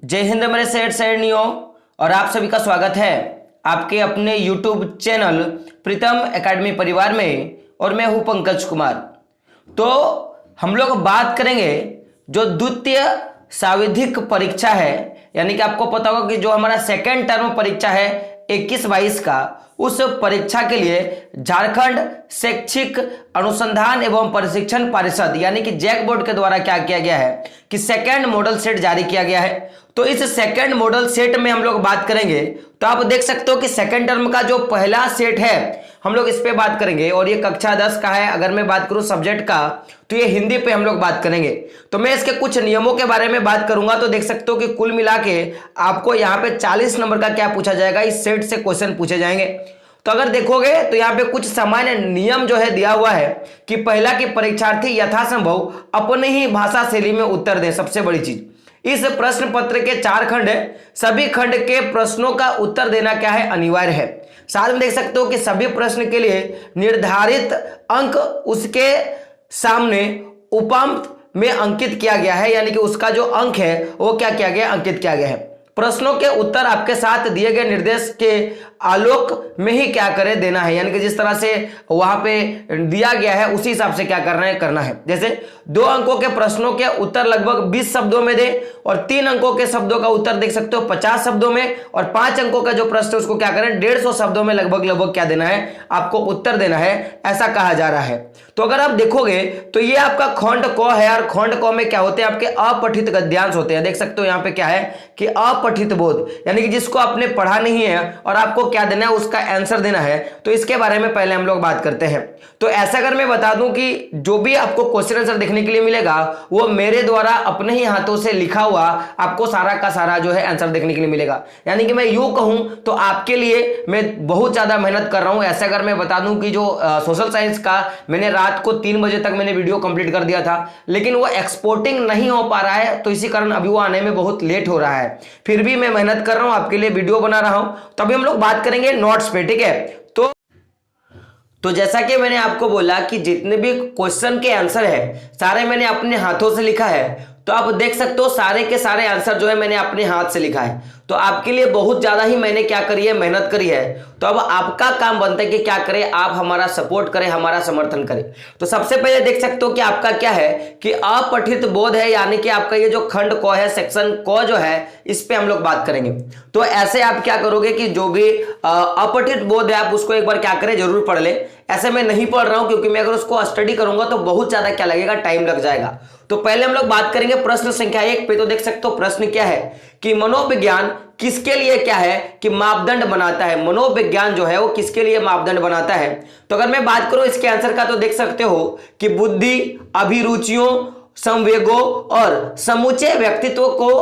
जय हिंद मेरे सेठ सैनियों, और आप सभी का स्वागत है आपके अपने YouTube चैनल प्रीतम एकेडमी परिवार में। और मैं हूं पंकज कुमार। तो हम लोग बात करेंगे जो द्वितीय सांविधिक परीक्षा है, यानी कि आपको पता होगा कि जो हमारा सेकेंड टर्म परीक्षा है 21-22 का, उस परीक्षा के लिए झारखंड शैक्षिक अनुसंधान एवं प्रशिक्षण परिषद यानी कि जैक बोर्ड के द्वारा क्या किया गया है कि सेकेंड मॉडल सेट जारी किया गया है। तो इस सेकेंड मॉडल सेट में हम लोग बात करेंगे। तो आप देख सकते हो कि सेकेंड टर्म का जो पहला सेट है हम लोग इस पे बात करेंगे, और ये कक्षा 10 का है। अगर मैं बात करूं सब्जेक्ट का तो ये हिंदी पे हम लोग बात करेंगे। तो मैं इसके कुछ नियमों के बारे में बात करूंगा। तो देख सकते हो कि कुल मिला के आपको यहाँ पे 40 नंबर का क्या पूछा जाएगा, इस सेट से क्वेश्चन पूछे जाएंगे। तो अगर देखोगे तो यहाँ पे कुछ सामान्य नियम जो है दिया हुआ है कि पहला कि परीक्षार्थी यथासंभव अपने ही भाषा शैली में उत्तर दे। सबसे बड़ी चीज, इस प्रश्न पत्र के 4 खंड है, सभी खंड के प्रश्नों का उत्तर देना क्या है, अनिवार्य है। साथ में देख सकते हो कि सभी प्रश्न के लिए निर्धारित अंक उसके सामने उपांत में अंकित किया गया है, यानी कि उसका जो अंक है वो क्या किया गया, अंकित किया गया है। प्रश्नों के उत्तर आपके साथ दिए गए निर्देश के आलोक में ही क्या करें, देना है, यानी कि जिस तरह से वहां पे दिया गया है उसी हिसाब से क्या करना है। जैसे 2 अंकों के प्रश्नों के उत्तर लगभग 20 शब्दों में दे, और 3 अंकों के शब्दों का उत्तर देख सकते हो 50 शब्दों में, और 5 अंकों का जो प्रश्न है उसको क्या करें, 150 शब्दों में लगभग क्या देना है, आपको उत्तर देना है, ऐसा कहा जा रहा है। तो अगर आप देखोगे तो ये आपका खंड क है, और खंड क में क्या होते हैं, आपके अपठित गद्यांश होते हैं। देख सकते हो यहाँ पे क्या है कि अपठित बोध, यानी कि जिसको आपने पढ़ा नहीं है और आपको क्या देना है, उसका आंसर देना है। तो इसके बारे में पहले हम लोग बात करते हैं। तो ऐसा अगर मैं बता दूं कि जो भी आपको क्वेश्चन आंसर देखने के लिए मिलेगा वो मेरे द्वारा अपने ही हाथों से लिखा हुआ आपको सारा का सारा जो है आंसर देखने के लिए मिलेगा। यानी कि मैं यूं कहूं तो आपके लिए मैं बहुत ज्यादा मेहनत कर रहा हूं। ऐसा अगर मैं बता दूं कि जो सोशल साइंस का मैंने रात को 3 बजे तक मैंने वीडियो कंप्लीट कर दिया था, लेकिन वो एक्सपोर्टिंग नहीं हो पा रहा है, तो इसी कारण अभी वो आने में बहुत लेट हो रहा है। फिर भी मैं मेहनत कर रहा हूं, आपके लिए वीडियो बना रहा हूं। तो अभी हम लोग बात करेंगे नोट्स पे, ठीक है। तो जैसा कि मैंने आपको बोला कि जितने भी क्वेश्चन के आंसर है सारे मैंने अपने हाथों से लिखा है। तो आप देख सकते हो सारे के सारे आंसर जो है मैंने अपने हाथ से लिखा है। तो आपके लिए बहुत ज्यादा ही मैंने क्या करी है, मेहनत करी है। तो अब आपका काम बनता है कि क्या करें, आप हमारा सपोर्ट करें, हमारा समर्थन करें। तो सबसे पहले देख सकते हो कि आपका क्या है कि अपठित बोध है, यानी कि आपका ये जो खंड क है, सेक्शन क जो है, इस पे हम लोग बात करेंगे। तो ऐसे आप क्या करोगे कि जो भी अपठित बोध है आप उसको एक बार क्या करें, जरूर पढ़ ले। ऐसे मैं नहीं पढ़ रहा हूं क्योंकि मैं अगर उसको स्टडी करूंगा तो बहुत ज्यादा क्या लगेगा, टाइम लग जाएगा। तो पहले हम लोग बात करेंगे प्रश्न संख्या 1 पे। तो देख सकते हो प्रश्न क्या है कि मनोविज्ञान किसके लिए क्या है कि मापदंड बनाता है। मनोविज्ञान जो है वो किसके लिए मापदंड बनाता है। तो अगर मैं बात करूं इसके आंसर का, तो देख सकते हो कि बुद्धि, अभिरुचियों, संवेगों और समूचे व्यक्तित्व को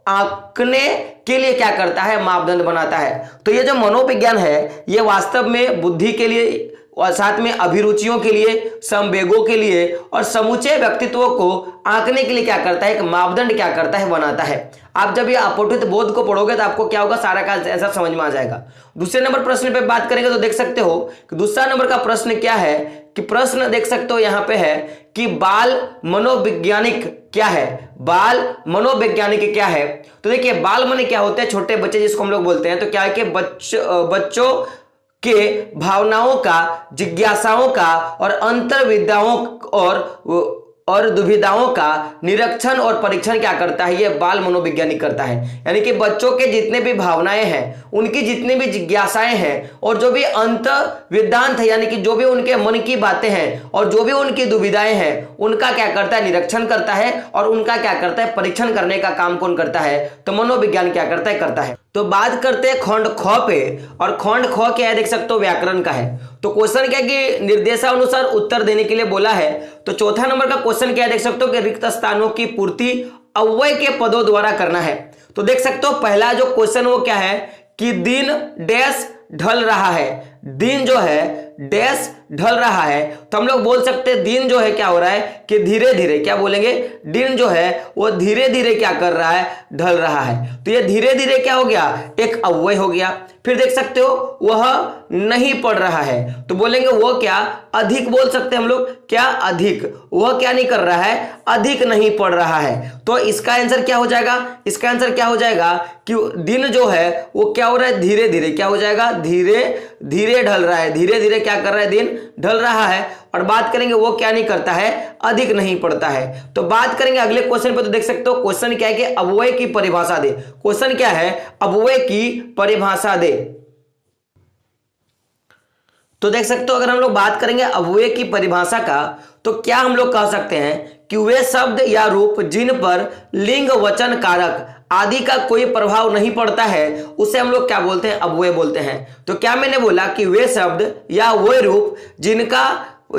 आंकने के लिए क्या करता है, मापदंड बनाता है। तो ये जो मनोविज्ञान है ये वास्तव में बुद्धि के लिए और साथ में अभिरुचियों के लिए, संवेगों के लिए और समूचे व्यक्तित्वों को आंकने के लिए क्या करता है, एक मापदंड क्या करता है, बनाता है। आप जब ये अपठित बोध को पढ़ोगे तो आपको क्या होगा, सारा का ऐसा समझ में आ जाएगा। दूसरे नंबर प्रश्न पे बात करेंगे। तो देख सकते हो कि दूसरा नंबर का प्रश्न क्या है कि प्रश्न देख सकते हो यहाँ पे है कि बाल मनोवैज्ञानिक क्या है, बाल मनोवैज्ञानिक क्या है। तो देखिए बाल मन क्या होते हैं, छोटे बच्चे जिसको हम लोग बोलते हैं। तो क्या है कि बच्चों के भावनाओं का, जिज्ञासाओं का और अंतर्विद्याओं और दुविधाओं का निरीक्षण और परीक्षण क्या करता है, ये बाल मनोवैज्ञानिक करता है। यानी कि बच्चों के जितने भी भावनाएं हैं, उनकी जितनी भी जिज्ञासाएं हैं और जो भी अंत वेदांत है, यानी कि जो भी उनके मन की बातें हैं और जो भी उनकी दुविधाएं हैं, उनका क्या करता है, निरीक्षण करता है, और उनका क्या करता है, परीक्षण करने का काम कौन करता है, तो मनोविज्ञान क्या करता है, करता है। तो बात करते हैं खंड ख पे, और खंड ख क्या है, देख सकते हो व्याकरण का है। तो क्वेश्चन क्या है कि निर्देशानुसार उत्तर देने के लिए बोला है। तो चौथा नंबर का क्वेश्चन क्या है, देख सकते हो कि रिक्त स्थानों की पूर्ति अव्यय के पदों द्वारा करना है। तो देख सकते हो पहला जो क्वेश्चन वो क्या है कि दिन डैश ढल रहा है, दिन जो है डैश ढल रहा है, तो हम लोग बोल सकते हैं दिन जो है क्या हो रहा है कि धीरे धीरे, क्या बोलेंगे, दिन जो है वो धीरे धीरे क्या कर रहा है, ढल रहा है। तो ये धीरे धीरे क्या हो गया, एक अव्यय हो गया। फिर देख सकते हो वह नहीं पढ़ रहा है, तो बोलेंगे वो क्या, अधिक बोल सकते हैं हम लोग, क्या अधिक, वह क्या नहीं कर रहा है, अधिक नहीं पढ़ रहा है। तो इसका आंसर क्या हो जाएगा, इसका आंसर क्या हो जाएगा कि दिन जो है वो क्या हो रहा है, धीरे धीरे क्या हो जाएगा, धीरे धीरे ढल रहा है, धीरे धीरे क्या कर रहा है, दिन ढल रहा है। और बात करेंगे वो क्या नहीं करता है, अधिक नहीं पढ़ता है। तो बात करेंगे अगले क्वेश्चन पे, तो देख सकते हो क्वेश्चन क्या है कि अव्यय की परिभाषा दे। क्वेश्चन क्या है, अव्यय की परिभाषा दे। तो देख सकते हो अगर हम लोग बात करेंगे अव्यय की परिभाषा का, तो क्या हम लोग कह सकते हैं कि वे शब्द या रूप जिन पर लिंग वचन कारक आदि का कोई प्रभाव नहीं पड़ता है, उसे हम लोग क्या बोलते हैं, अव्यय बोलते हैं। तो क्या मैंने बोला कि वे शब्द या वे रूप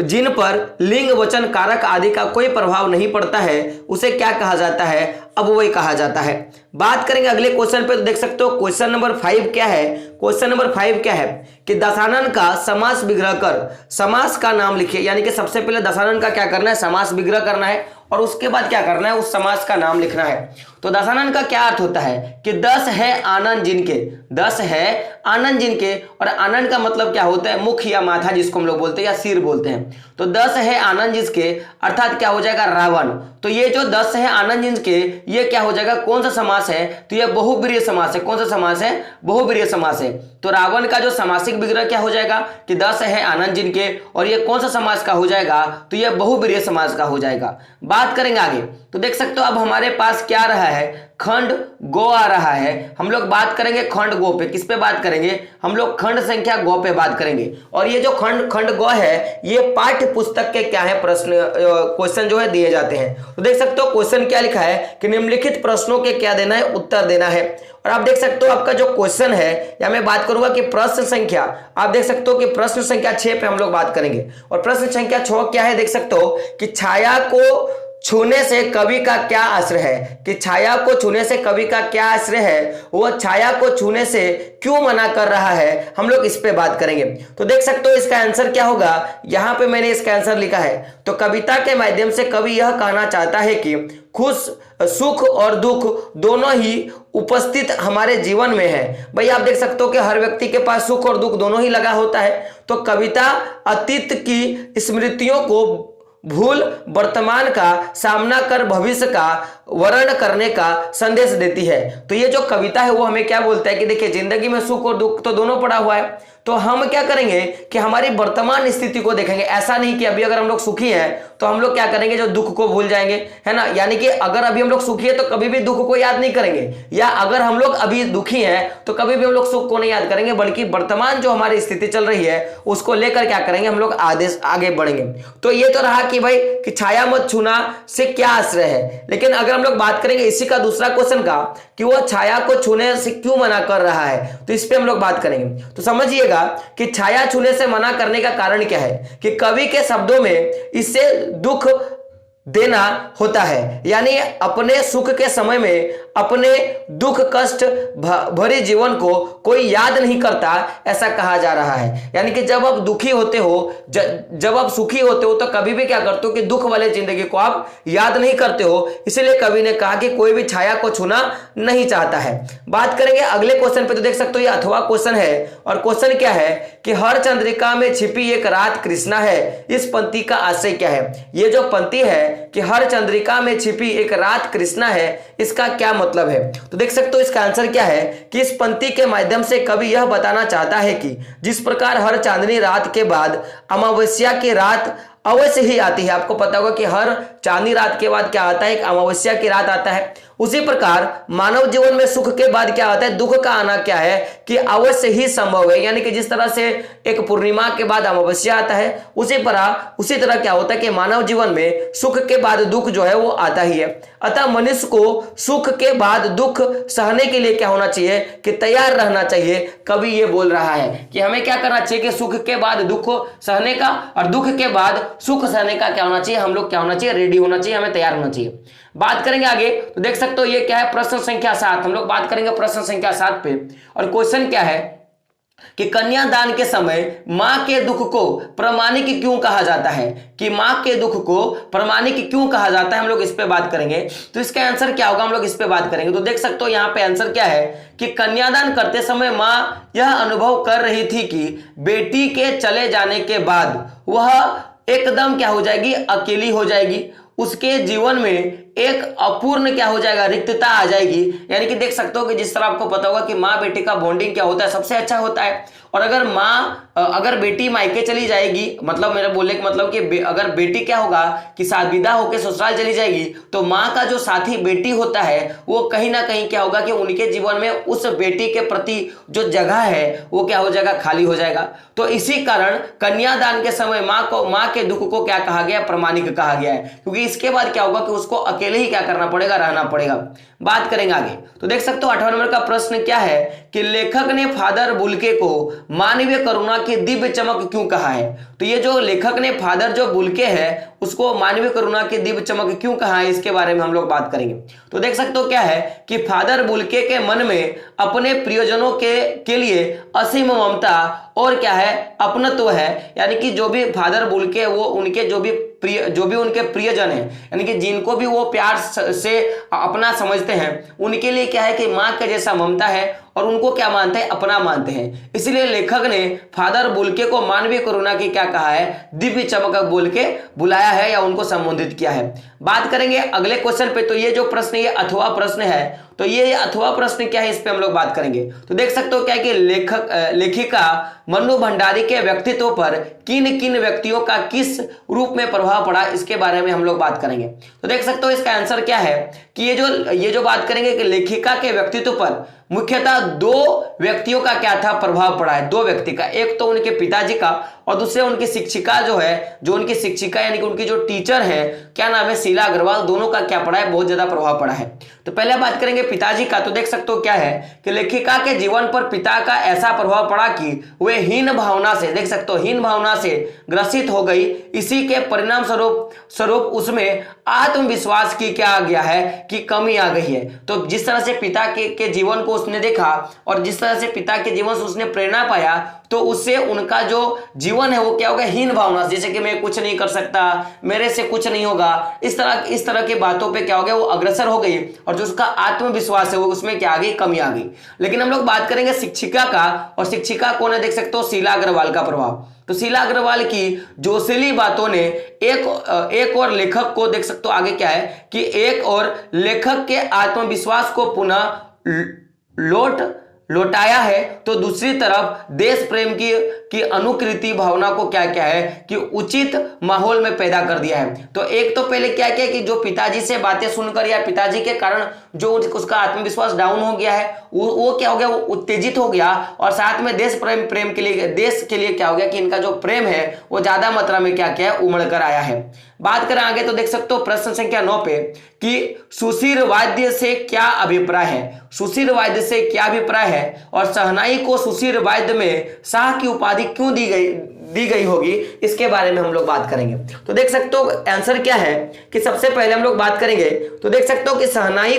जिन पर लिंग वचन कारक आदि का कोई प्रभाव नहीं पड़ता है, उसे क्या कहा जाता है, अव्यय कहा जाता है। बात करेंगे अगले क्वेश्चन पे, तो देख सकते हो क्वेश्चन नंबर 5 क्या है, क्वेश्चन नंबर 5 क्या है कि दशानन का समास विग्रह कर समास का नाम लिखिए। यानी कि सबसे पहले दशानन का क्या करना है, समास विग्रह करना है, और उसके बाद क्या करना है, उस समास का नाम लिखना है। तो दशानन का क्या अर्थ होता है कि 10 है आनंद जिनके, 10 है आनंद जिनके, और आनंद का मतलब क्या होता है, मुख या माथा जिसको हम लोग बोलते हैं या सिर बोलते हैं। तो 10 है आनंद जिसके अर्थात क्या हो जाएगा, रावण। तो ये जो 10 है आनंद जिनके, ये क्या हो जाएगा, कौन सा समास है, तो ये बहुब्रीहि समास है। कौन सा समास है, बहुब्रीहि समास है। तो रावण का जो समासिक विग्रह क्या हो जाएगा कि 10 है आनंद जिनके, और ये कौन सा समास का हो जाएगा, तो ये बहुब्रीहि समास का हो जाएगा। बात करेंगे आगे, तो देख सकते हो अब हमारे पास क्या रहा है, खंड गो आ रहा है। हम लोग बात करेंगे खंड गो पे, किस पे बात करेंगे, हम लोग खंड संख्या गो पे बात करेंगे। और ये जो खंड गो है, ये पाठ्य पुस्तक के क्या है, प्रश्न क्वेश्चन जो है दिए जाते हैं। तो देख सकते हो क्वेश्चन क्या लिखा है कि निम्नलिखित प्रश्नों के क्या देना है, उत्तर देना है। और आप देख सकते हो आपका जो क्वेश्चन है, या मैं बात करूंगा कि प्रश्न संख्या, आप देख सकते हो कि प्रश्न संख्या 6 पे हम लोग बात करेंगे। और प्रश्न संख्या 6 क्या है, देख सकते हो कि छाया को छूने से कवि का क्या आश्रय है, कि छाया को छूने से कवि का क्या आश्रय है, वो छाया को छूने से क्यों मना कर रहा है, हम लोग इस पे बात करेंगे। तो देख सकते हो इसका आंसर क्या होगा, यहां पे मैंने इसका आंसर लिखा है। तो कविता के माध्यम से कवि यह कहना चाहता है कि खुश सुख और दुख दोनों ही उपस्थित हमारे जीवन में है। भाई आप देख सकते हो कि हर व्यक्ति के पास सुख और दुख दोनों ही लगा होता है। तो कविता अतीत की स्मृतियों को भूल वर्तमान का सामना कर भविष्य का वर्णन करने का संदेश देती है। तो ये जो कविता है वो हमें क्या बोलता है कि देखिए जिंदगी में सुख और दुख तो दोनों पड़ा हुआ है, तो हम क्या करेंगे कि हमारी वर्तमान स्थिति को देखेंगे। ऐसा नहीं कि अभी अगर हम लोग सुखी हैं तो हम लोग क्या करेंगे, जो दुख को भूल जाएंगे, है ना। यानी कि अगर अभी हम लोग सुखी है तो कभी भी दुख को याद नहीं करेंगे, या अगर हम लोग अभी दुखी हैं तो कभी भी हम लोग सुख को नहीं याद करेंगे, बल्कि वर्तमान जो हमारी स्थिति चल रही है उसको लेकर क्या करेंगे, हम लोग आगे बढ़ेंगे। तो ये तो रहा कि भाई कि छाया मत छूना से क्या आश्रय है। लेकिन अगर हम लोग बात करेंगे इसी का दूसरा क्वेश्चन का कि वो छाया को छूने से क्यों मना कर रहा है, तो इस पे हम लोग बात करेंगे। तो समझिएगा कि छाया छूने से मना करने का कारण क्या है कि कवि के शब्दों में इससे दुख देना होता है। यानी अपने सुख के समय में अपने दुख कष्ट भरे जीवन को कोई याद नहीं करता, ऐसा कहा जा रहा है। यानी कि जब आप दुखी होते हो, जब आप सुखी होते हो तो कभी भी क्या करते हो कि दुख वाले जिंदगी को आप याद नहीं करते हो। इसलिए कवि ने कहा कि कोई भी छाया को छूना नहीं चाहता है। बात करेंगे अगले क्वेश्चन पे, तो देख सकते हो ये अथवा क्वेश्चन है। और क्वेश्चन क्या है कि हर चंद्रिका में छिपी एक रात कृष्णा है, इस पंक्ति का आशय क्या है। ये जो पंक्ति है कि हर चंद्रिका में छिपी एक रात कृष्णा है, इसका क्या मतलब है। तो देख सकते हो इसका आंसर क्या है कि इस पंक्ति के माध्यम से कवि यह बताना चाहता है कि जिस प्रकार हर चांदनी रात के बाद अमावस्या की रात अवश्य ही आती है। आपको पता होगा कि हर चांदनी रात के बाद क्या आता है, एक अमावस्या की रात आता है। उसी प्रकार मानव जीवन में सुख के बाद क्या आता है, दुख का आना क्या है कि अवश्य ही संभव है। यानी कि जिस तरह से एक पूर्णिमा के बाद अमावस्या आता है, उसी तरह क्या होता है कि मानव जीवन में सुख के बाद दुख जो है वो आता ही है। अतः मनुष्य को सुख के बाद दुख सहने के लिए क्या होना चाहिए कि तैयार रहना चाहिए। कवि ये बोल रहा है कि हमें क्या करना चाहिए कि सुख के बाद दुख सहने का और दुख के बाद सुख सहने का क्या होना चाहिए, हम लोग क्या होना चाहिए, रेडी होना चाहिए, हमें तैयार होना चाहिए। बात करेंगे आगे, तो देख सकते हो ये क्या है, प्रश्न संख्या 7। हम लोग बात करेंगे प्रश्न संख्या 7 पे। और क्वेश्चन क्या है कि कन्यादान के समय मां के दुख को प्रामाणिक क्यों कहा जाता है, कि मां के दुख को प्रामाणिक क्यों कहा जाता है, हम लोग इस पे बात करेंगे। तो इसका आंसर क्या होगा, हम लोग इस पे बात करेंगे। तो देख सकते हो यहां पे आंसर क्या है कि कन्यादान करते समय मां यह अनुभव कर रही थी कि बेटी के चले जाने के बाद वह एकदम क्या हो जाएगी, अकेली हो जाएगी, उसके जीवन में एक अपूर्ण क्या हो जाएगा, रिक्तता आ जाएगी। यानी कि देख सकते हो कि जिस तरह आपको पता होगा कि माँ बेटी का बॉन्डिंग क्या होता है, सबसे अच्छा होता है। और अगर बेटी मायके चली जाएगी, मतलब मेरा बोलने का मतलब कि अगर बेटी क्या होगा कि विदा होकर ससुराल चली जाएगी, तो माँ का जो साथी बेटी होता है वो कहीं ना कहीं क्या होगा कि उनके जीवन में उस बेटी के प्रति जो जगह है वो क्या हो जाएगा, खाली हो जाएगा। तो इसी कारण कन्यादान के समय माँ के दुख को क्या कहा गया, प्रामाणिक कहा गया है, क्योंकि इसके बाद क्या होगा कि उसको अकेले ही क्या करना पड़ेगा, रहना पड़ेगा। बात करेंगे आगे। तो देख सकते हो 8वां नंबर का प्रश्न क्या है कि लेखक ने फादर बुल्के को मानवीय करुणा की दिव्य चमक क्यों कहा है। तो ये जो लेखक ने फादर जो बुल्के है उसको मानवीय करुणा की दिव्य चमक क्यों कहा है, इसके बारे में हम लोग बात करेंगे। तो देख सकते हो क्या है कि फादर बुल्के के मन में अपने प्रियजनों के लिए असीम ममता और क्या है, अपनत्व है। यानी कि जो भी फादर बुल्के वो उनके जो भी उनके प्रियजन है, यानी कि जिनको भी वो प्यार से अपना समझते हैं, उनके लिए क्या है कि माँ के जैसा ममता है और उनको क्या मानते हैं, अपना मानते हैं। इसलिए लेखक ने फादर बुल्के को मानवीय करुणा की क्या कहा है, दिव्य चमक बोल के बुलाया है या उनको संबोधित किया है। बात करेंगे अगले क्वेश्चन पे। तो ये जो प्रश्न, ये अथवा प्रश्न है, तो ये अथवा प्रश्न क्या है, इस पे हम लोग बात करेंगे। तो देख सकते हो क्या है कि लेखिका मन्नू भंडारी के व्यक्तित्व पर किन किन व्यक्तियों का किस रूप में प्रभाव पड़ा, इसके बारे में हम लोग बात करेंगे। तो देख सकते हो इसका आंसर क्या है कि ये जो बात करेंगे कि लेखिका के व्यक्तित्व पर मुख्यतः 2 व्यक्तियों का क्या था, प्रभाव पड़ा है। 2 व्यक्ति का, एक तो उनके पिताजी का और दूसरे उनकी शिक्षिका जो उनकी शिक्षिका यानी कि उनकी जो टीचर है, क्या नाम है, शीला अग्रवाल, दोनों का क्या पड़ा है, बहुत ज्यादा प्रभाव पड़ा है। तो पहले बात करेंगे पिताजी का। तो देख सकते हो क्या है कि लेखिका के जीवन पर पिता का ऐसा प्रभाव पड़ा कि वे हीन भावना से, देख सकते हो, हीन भावना से ग्रसित हो गई। इसी के परिणाम स्वरूप उसमें आत्मविश्वास की क्या आ गया है कि कमी आ गई है। तो जिस तरह से पिता के जीवन को उसने देखा और जिस तरह से पिता के जीवन से उसने प्रेरणा पाया, तो उससे उनका जो जीवन है वो क्या हो गया, हीन भावना, जैसे कि मैं कुछ नहीं कर सकता, मेरे से कुछ नहीं होगा, इस तरह की बातों पे क्या हो गया, वो अग्रसर हो गई और जो उसका आत्मविश्वास है वो उसमें क्या आ गई, कमी आ गई। लेकिन हम लोग बात करेंगे शिक्षिका का, और शिक्षिका कौन है, देख सकते हो, शीला अग्रवाल का प्रभाव। तो शीला अग्रवाल की जोशीली बातों ने एक और लेखक को, देख सकते हो आगे क्या है कि एक और लेखक के आत्मविश्वास को पुनः लौटाया है, तो दूसरी तरफ देश प्रेम की अनुकृति भावना को क्या है कि उचित माहौल में पैदा कर दिया है। तो एक तो पहले क्या किया कि जो पिताजी से बातें सुनकर या पिताजी के कारण जो उसका आत्मविश्वास डाउन हो गया है, वो क्या हो गया, वो उत्तेजित हो गया, और साथ में देश के लिए क्या हो गया कि इनका जो प्रेम है वो ज्यादा मात्रा में क्या है, उमड़ कर आया है। बात करें आगे। तो देख सकते हो प्रश्न संख्या 9 पे कि सुशील वाद्य से क्या अभिप्राय है, सुशील वाद्य से क्या अभिप्राय है, और शहनाई को सुशील वाद्य में शाह की उपाधि क्यों दी गई होगी, इसके बारे में हम लोग बात करेंगे। तो देख सकते हो आंसर क्या है कि सबसे पहले हम लोग बात करेंगे। तो देख सकते हो कि शहनाई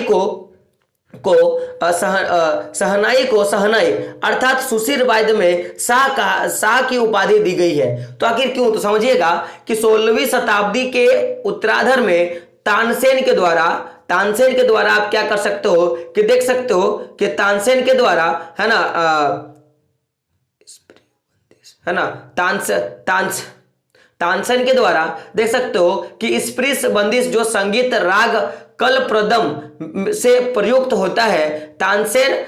शहनाई अर्थात सुशील वाद्य में शाह की उपाधि दी गई है। तो आखिर क्यों, तो समझिएगा कि 16वीं शताब्दी के उत्तरार्ध में तानसेन के द्वारा आप क्या कर सकते हो कि देख सकते हो कि तानसेन के द्वारा है ना तानसेन के द्वारा देख सकते हो कि स्प्रिश बंदिश जो संगीत राग कलप्रदम से प्रयुक्त होता है, तानसेन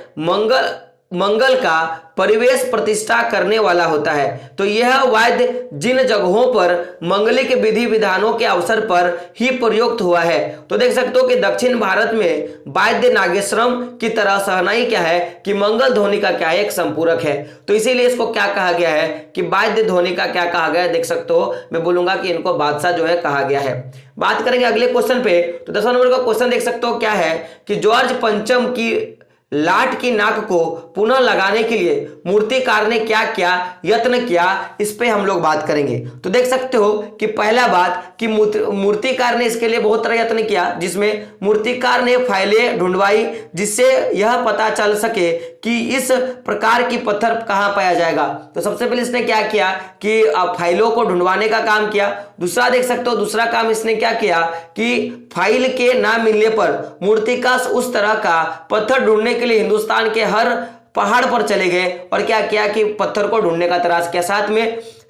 मंगल का परिवेश प्रतिष्ठा करने वाला होता है। तो यह वाद्य जिन जगहों पर मंगलिक विधि विधानों के अवसर पर ही प्रयुक्त हुआ है। तो देख सकते हो कि दक्षिण भारत में वाद्य नागेश्वरम की तरह शहनाई क्या है कि मंगल ध्वनि का क्या है, एक संपूरक है। तो इसीलिए इसको क्या कहा गया है कि वाद्य ध्वनि का क्या कहा गया है, देख सकते हो, मैं बोलूंगा कि इनको बादशाह जो है कहा गया है। बात करेंगे अगले क्वेश्चन पे। तो 10वां नंबर का क्वेश्चन देख सकते हो क्या है कि जॉर्ज पंचम की लाट की नाक को पुनः लगाने के लिए मूर्तिकार ने क्या क्या यत्न किया, इस पे हम लोग बात करेंगे। तो देख सकते हो कि पहला बात कि मूर्तिकार ने इसके लिए बहुत तरह यत्न किया, जिसमें मूर्तिकार ने फाइलें ढूंढवाई जिससे यह पता चल सके कि इस प्रकार की पत्थर कहां पाया जाएगा। तो सबसे पहले इसने क्या किया कि फाइलों को ढूंढवाने का काम किया। दूसरा देख सकते हो, दूसरा काम इसने क्या किया कि फाइल के ना मिलने पर मूर्तिकार उस तरह का पत्थर ढूंढने के लिए हिंदुस्तान के हर पहाड़ पर चले गए और क्या किया कि पत्थर को ढूंढने का प्रयास किया।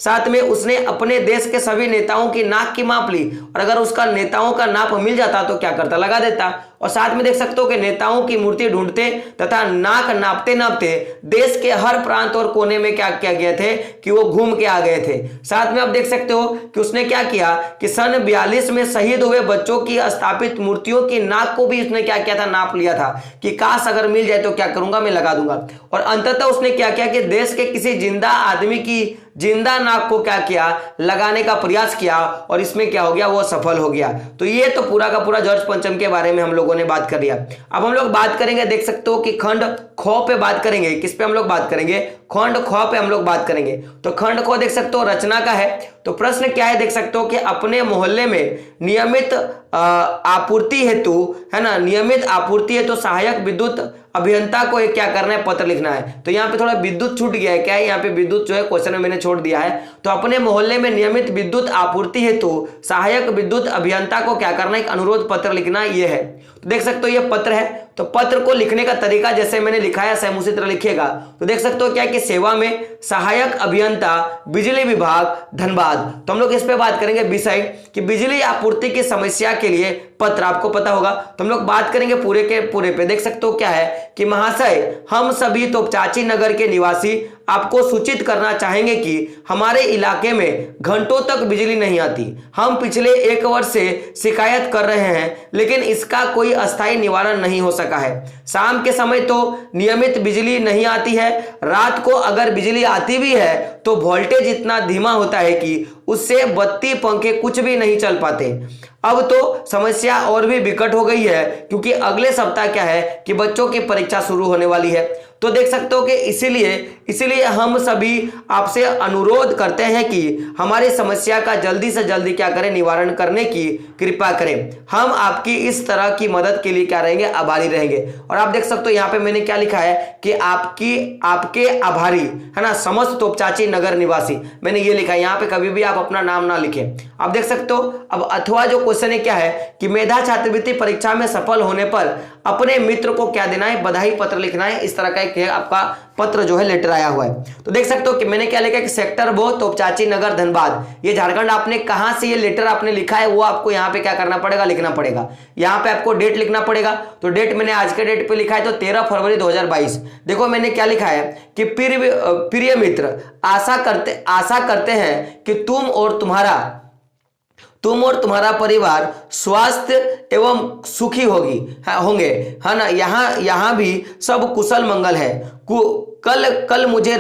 साथ में उसने अपने देश के सभी नेताओं की नाक की माप ली, और अगर उसका नेताओं का नाप मिल जाता तो क्या करता, लगा देता। और साथ में देख सकते हो कि नेताओं की मूर्ति ढूंढते तथा नाक नापते नापते देश के हर प्रांत और कोने में क्या किया गए थे कि वो घूम के आ गए थे। साथ में आप देख सकते हो कि उसने क्या किया कि सन 42 में शहीद हुए बच्चों की स्थापित मूर्तियों की नाक को भी उसने क्या किया था, नाप लिया था कि काश अगर मिल जाए तो क्या करूंगा, मैं लगा दूंगा। और अंततः उसने क्या किया कि देश के किसी जिंदा आदमी की जिंदा नाक को क्या किया, लगाने का प्रयास किया, और इसमें क्या हो गया, वो सफल हो गया। तो ये तो पूरा का पूरा जॉर्ज पंचम के बारे में हम लोगों ने बात कर लिया। अब हम लोग बात करेंगे, देख सकते हो कि खंड खो पे बात करेंगे। किस पे हम लोग बात करेंगे, खंड खो पे हम लोग बात करेंगे। तो खंड खो देख सकते हो रचना का है। तो प्रश्न क्या है, देख सकते हो कि अपने मोहल्ले में नियमित आपूर्ति हेतु, है ना, नियमित आपूर्ति हेतु सहायक विद्युत अभियंता को एक क्या करना है, पत्र लिखना है। तो यहाँ पे थोड़ा विद्युत छूट गया है, क्या है यहाँ पे विद्युत जो है क्वेश्चन में मैंने छोड़ दिया है। तो अपने मोहल्ले में नियमित विद्युत आपूर्ति हेतु सहायक विद्युत अभियंता को क्या करना है, एक अनुरोध पत्र लिखना, ये है। तो देख सकते हो ये पत्र है। तो पत्र को लिखने का तरीका जैसे मैंने लिखा है सेम उसी तरह लिखिएगा। तो देख सकते हो क्या कि सेवा में सहायक अभियंता बिजली विभाग धनबाद। तो हम लोग इस पे बात करेंगे विषय कि बिजली आपूर्ति की समस्या के लिए पत्र, आपको पता होगा। तो हम लोग बात करेंगे पूरे के पूरे पे। देख सकते हो क्या है कि महाशय, हम सभी तोपचांची नगर के निवासी आपको सूचित करना चाहेंगे कि हमारे इलाके में घंटों तक बिजली नहीं आती। हम पिछले 1 वर्ष से शिकायत कर रहे हैं, लेकिन इसका कोई अस्थायी निवारण नहीं हो सका है। शाम के समय तो नियमित बिजली नहीं आती है, रात को अगर बिजली आती भी है तो वोल्टेज इतना धीमा होता है कि उससे बत्ती पंखे कुछ भी नहीं चल पाते। अब तो समस्या और भी विकट हो गई है, क्योंकि अगले सप्ताह क्या है कि बच्चों की परीक्षा शुरू होने वाली है। तो देख सकते हो कि इसीलिए हम सभी आपसे अनुरोध करते हैं कि हमारी समस्या का जल्दी से जल्दी क्या करें, निवारण करने की कृपा करें। हम आपकी इस तरह की मदद के लिए क्या रहेंगे, आभारी रहेंगे। और आप देख सकते हो यहाँ पे मैंने क्या लिखा है कि आपके आभारी, है ना, समस्त तोपचांची नगर निवासी, मैंने ये लिखा है। यहाँ पे कभी भी आप अपना नाम ना लिखें। आप देख सकते हो। अब अथवा जो क्वेश्चन है क्या है कि मेधा छात्रवृत्ति परीक्षा में सफल होने पर अपने मित्र को क्या देना है, बधाई पत्र लिखना है। इस तरह का एक आपका पत्र जो है लेटर आया हुआ है। तो देख सकते हो कि मैंने क्या लिखा कि सेक्टर 2 तोपचांची नगर धनबाद, ये झारखंड। आपने कहां से ये लेटर आपने लिखा है वो आपको यहाँ पे क्या करना पड़ेगा, लिखना पड़ेगा। यहाँ पे आपको डेट लिखना पड़ेगा। तो डेट मैंने आज के डेट पे लिखा है, तो 13 फरवरी 2022। देखो मैंने क्या लिखा है कि प्रिय मित्र, आशा करते हैं कि तुम और तुम्हारा परिवार स्वस्थ एवं सुखी होंगे, है ना। यहाँ भी सब कुशल मंगल है। कल मुझे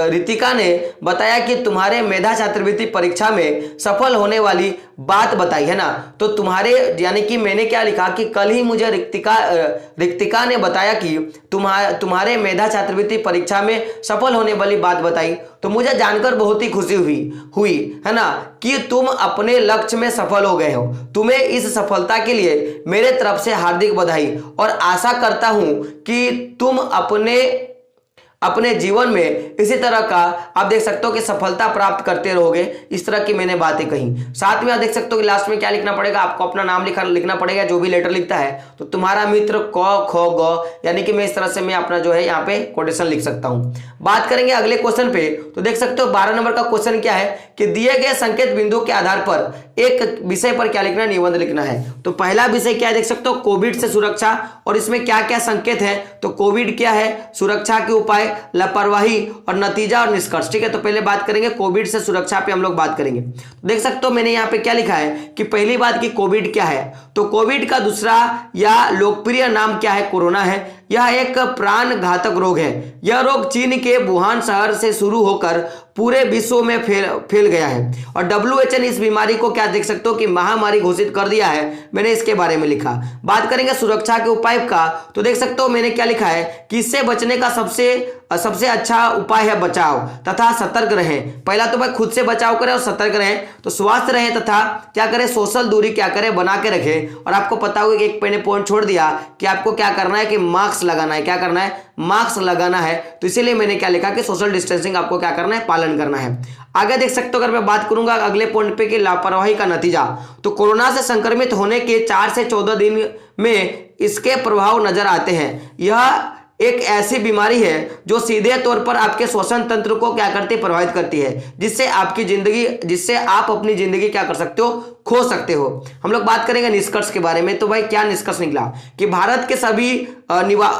रितिका ने बताया कि तुम्हारे मेधा छात्रवृत्ति परीक्षा में सफल होने वाली बात बताई, है ना। तो तुम्हारे, यानी कि मैंने क्या लिखा कि कल ही मुझे रितिका ने बताया कि तुम्हारे मेधा छात्रवृत्ति परीक्षा में सफल होने वाली बात बताई। तो मुझे जानकर बहुत ही खुशी हुई, है ना, कि तुम अपने लक्ष्य में सफल हो गए हो। तुम्हें इस सफलता के लिए मेरे तरफ से हार्दिक बधाई, और आशा करता हूं कि तुम अपने जीवन में इसी तरह का आप देख सकते हो कि सफलता प्राप्त करते रहोगे। इस तरह की मैंने बातें कही। साथ में आप देख सकते हो कि लास्ट में क्या लिखना पड़ेगा, आपको अपना नाम लिखना पड़ेगा। जो भी लेटर लिखता है तो तुम्हारा मित्र क ख ग, यानी कि मैं इस तरह से मैं अपना जो है यहाँ पे कोटेशन लिख सकता हूँ। बात करेंगे अगले क्वेश्चन पे। तो देख सकते हो 12 नंबर का क्वेश्चन क्या है कि दिए गए संकेत बिंदु के आधार पर एक विषय पर क्या लिखना है, निबंध लिखना है। तो पहला विषय क्या है, देख सकते हो कोविड से सुरक्षा, और इसमें क्या क्या संकेत है। तो कोविड क्या है, सुरक्षा के उपाय, लापरवाही और नतीजा और निष्कर्ष। ठीक है, तो पहले बात करेंगे कोविड से सुरक्षा पे हम लोग बात करेंगे। देख सकते हो मैंने यहाँ पे क्या लिखा है कि पहली बात कि कोविड क्या है। तो कोविड का दूसरा या लोकप्रिय नाम क्या है, कोरोना है। यह एक प्राण घातक रोग है। यह रोग चीन के वुहान शहर से शुरू होकर पूरे विश्व में फैल गया है। और WHO ने इस बीमारी को क्या देख सकते हो कि महामारी घोषित कर दिया है, मैंने इसके बारे में लिखा। बात करेंगे सुरक्षा के उपाय का, तो देख सकते हो मैंने क्या लिखा है कि इससे बचने का सबसे अच्छा उपाय है बचाव तथा सतर्क रहें। पहला तो भाई खुद से बचाव करें और सतर्क रहें, तो स्वस्थ रहें तथा क्या करें, सोशल दूरी क्या करें, बना के रखें। और आपको पता होगा कि एक मैंने पॉइंट छोड़ दिया कि आपको क्या करना है कि मास्क लगाना है। क्या करना है? मास्क लगाना है। तो इसीलिए मैंने क्या लिखा कि सोशल डिस्टेंसिंग आपको क्या करना है, पालन करना है। आगे देख सकते हो, अगर मैं बात करूंगा अगले पॉइंट पे कि लापरवाही का नतीजा, तो कोरोना से संक्रमित होने के 4 से 14 दिन में इसके प्रभाव नजर आते हैं। यह एक ऐसी बीमारी है जो सीधे तौर पर आपके श्वसन तंत्र को क्या करती है, प्रभावित करती है, जिससे आप अपनी जिंदगी क्या कर सकते हो, खो सकते हो। हम लोग बात करेंगे निष्कर्ष के बारे में। तो भाई क्या निष्कर्ष निकला कि भारत के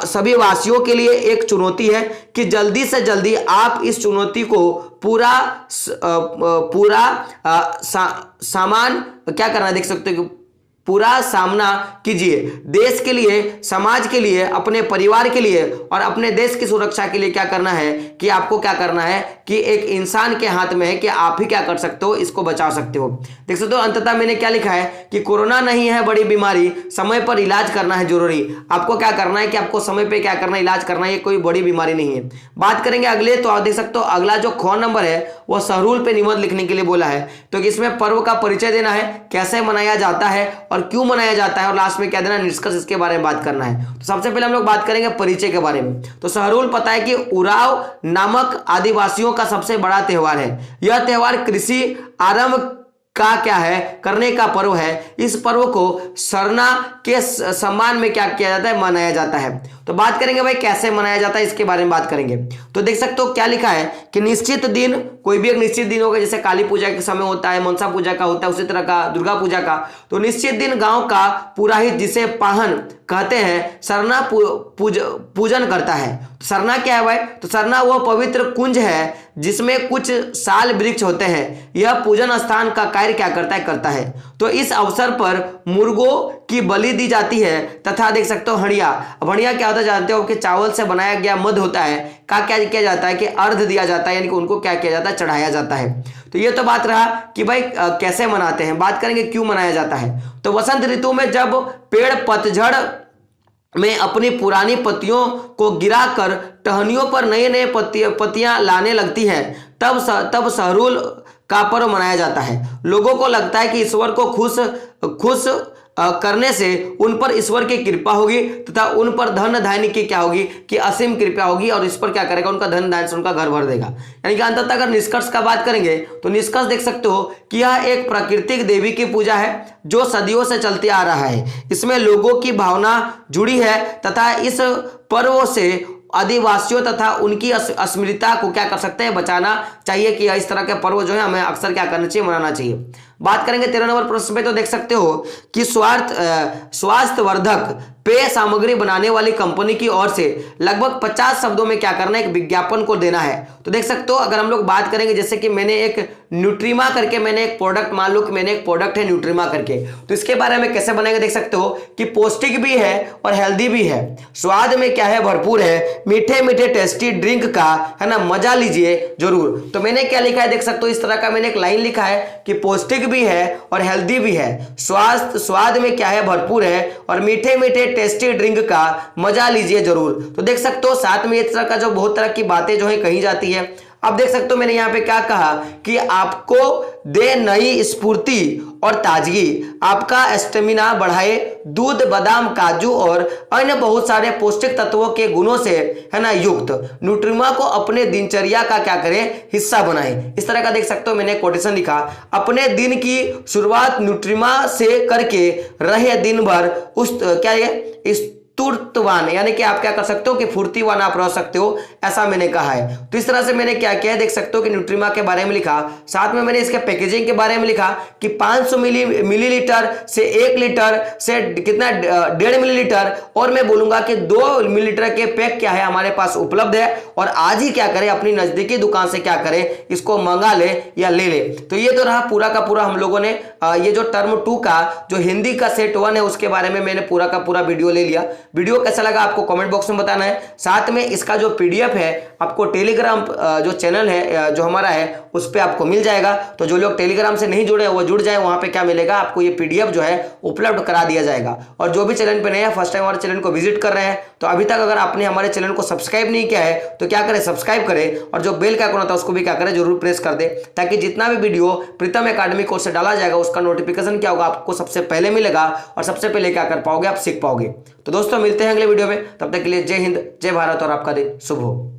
सभी वासियों के लिए एक चुनौती है कि जल्दी से जल्दी आप इस चुनौती को क्या करना है, देख सकते हो कि पूरा सामना कीजिए। देश के लिए, समाज के लिए, अपने परिवार के लिए और अपने देश की सुरक्षा के लिए क्या करना है कि आपको क्या करना है कि एक इंसान के हाथ में है कि आप ही क्या कर सकते हो, इसको बचा सकते हो। देख सकते हो अंततः मैंने क्या लिखा है कि कोरोना नहीं है बड़ी बीमारी, समय पर इलाज करना है जरूरी। आपको क्या करना है कि आपको समय पर क्या करना है, इलाज करना है, ये कोई बड़ी बीमारी नहीं है। बात करेंगे अगले, तो आप देख सकते हो अगला जो ख नंबर है वह सहरूल पे निबंध लिखने के लिए बोला है। तो इसमें पर्व का परिचय देना है, कैसे मनाया जाता है और क्यों मनाया जाता है, और लास्ट में क्या देना, निष्कर्ष, इसके बारे में बात करना है। तो सबसे पहले हम लोग बात करेंगे परिचय के बारे में। तो सहरूल पता है कि उराव नामक आदिवासियों का सबसे बड़ा त्योहार है। यह त्योहार कृषि आरंभ का क्या है, करने का पर्व है। इस पर्व को सरना के सम्मान में क्या किया जाता है, मनाया जाता है। तो बात करेंगे भाई कैसे मनाया जाता है, इसके बारे में बात करेंगे। तो देख सकते हो क्या लिखा है कि निश्चित दिन, कोई भी एक निश्चित दिन होगा, जैसे काली पूजा के समय होता है, मनसा पूजा का होता है, उसी तरह का दुर्गा पूजा का। तो निश्चित दिन गांव का पुरोहित, जिसे पाहन कहते हैं, सरना पूजन करता है। सरना क्या है भाई? तो सरना वह पवित्र कुंज है जिसमें कुछ साल वृक्ष होते हैं। यह पूजन स्थान का कार्य क्या करता है। तो इस अवसर पर मुर्गों की बलि दी जाती है तथा देख सकते हो हड़िया क्या होता है, जानते हो कि चावल से बनाया गया मध होता है, का क्या किया जाता है कि अर्घ दिया जाता है, यानी कि उनको क्या किया जाता है, चढ़ाया जाता है। तो ये तो बात रहा कि भाई कैसे मनाते हैं। बात करेंगे क्यों मनाया जाता है। तो वसंत ऋतु में जब पेड़ पतझड़ में अपनी पुरानी पत्तियों को गिराकर टहनियों पर नए नए पत्तियां लाने लगती है, तब सहरूल का पर्व मनाया जाता है। लोगों को लगता है कि ईश्वर को खुश करने से उन पर ईश्वर की कृपा होगी तथा उन पर धन धान्य की क्या होगी कि असीम कृपा होगी, और इस पर क्या करेगा, उनका धन धान्य से उनका घर भर देगा। यानी कि अंततः अगर निष्कर्ष का बात करेंगे तो निष्कर्ष देख सकते हो कि यह एक प्राकृतिक देवी की पूजा है जो सदियों से चलते आ रहा है। इसमें लोगों की भावना जुड़ी है तथा इस पर्व से आदिवासियों तथा उनकी अस्मिता को क्या कर सकते हैं, बचाना चाहिए कि इस तरह के पर्व जो है हमें अक्सर क्या करना चाहिए, मनाना चाहिए। बात करेंगे 13 नंबर प्रश्न पे। तो देख सकते हो कि स्वास्थ्यवर्धक पेय सामग्री बनाने वाली कंपनी की ओर से लगभग 50 शब्दों में क्या करना है, एक विज्ञापन को देना है। तो देख सकते हो अगर हम लोग बात करेंगे, जैसे कि मैंने एक न्यूट्रीमा करके मैंने एक प्रोडक्ट, मान लो कि मैंने एक प्रोडक्ट है न्यूट्रीमा करके, तो इसके बारे में कैसे बनाएंगे, देख सकते हो कि पौष्टिक भी है और हेल्दी भी है, स्वाद में क्या है, भरपूर है, मीठे मीठे टेस्टी ड्रिंक का है ना, मजा लीजिए जरूर। तो मैंने क्या लिखा है, देख सकते हो इस तरह का मैंने एक लाइन लिखा है कि पौष्टिक भी है और हेल्दी भी है, स्वाद में क्या है, भरपूर है, और मीठे मीठे टेस्टी ड्रिंक का मजा लीजिए जरूर। तो देख सकते हो साथ में इस तरह का जो बहुत तरह की बातें जो है कही जाती है। अब देख सकते हो मैंने यहाँ पे क्या कहा कि आपको दे नई स्फूर्ति और ताजगी, आपका स्टेमिना बढ़ाए, दूध, बादाम, काजू और अन्य बहुत सारे पौष्टिक तत्वों के गुणों से है ना युक्त न्यूट्रीमा को अपने दिनचर्या का क्या करें, हिस्सा बनाएं। इस तरह का देख सकते हो मैंने कोटेशन लिखा, अपने दिन की शुरुआत न्यूट्रीमा से करके रहे दिन भर उस क्या है तुर्तवान, यानी कि आप क्या कर सकते हो कि फुर्तीवान आप रह सकते हो, ऐसा मैंने कहा है। तो इस तरह से मैंने क्या किया है, देख सकते हो कि न्यूट्रीमा के बारे में लिखा, साथ में मैंने इसके पैकेजिंग के बारे में लिखा कि 500 मिलीलीटर से 1 लीटर से कितना 1.5 मिलीलीटर, और मैं बोलूंगा कि 2 मिलीलीटर के पैक क्या है हमारे पास उपलब्ध है, और आज ही क्या करें, अपनी नजदीकी दुकान से क्या करें, इसको मंगा ले या ले ले। तो ये तो रहा पूरा का पूरा हम लोगों ने ये जो टर्म 2 का जो हिंदी का सेट 1 है उसके बारे में मैंने पूरा का पूरा वीडियो ले लिया। वीडियो कैसा लगा आपको कमेंट बॉक्स में बताना है। साथ में इसका जो पीडीएफ है आपको टेलीग्राम जो चैनल है जो हमारा है उस पर आपको मिल जाएगा। तो जो लोग टेलीग्राम से नहीं जुड़े वो जुड़ जाए, वहां पे क्या मिलेगा आपको, ये पीडीएफ जो है उपलब्ध करा दिया जाएगा। और जो भी चैनल पे नए हैं, फर्स्ट टाइम हमारे चैनल को विजिट कर रहे हैं, तो अभी तक अगर आपने हमारे चैनल को सब्सक्राइब नहीं किया है तो क्या करें, सब्सक्राइब करें और जो बेल का आइकन होता है उसको भी क्या करें, जरूर प्रेस कर दे, ताकि जितना भी वीडियो प्रीतम एकेडमी कोर्स से डाला जाएगा उसका नोटिफिकेशन क्या होगा, आपको सबसे पहले मिलेगा और सबसे पहले क्या कर पाओगे, आप सीख पाओगे। तो दोस्तों मिलते हैं अगले वीडियो में, तब तक के लिए जय हिंद, जय भारत और आपका दिन शुभ हो।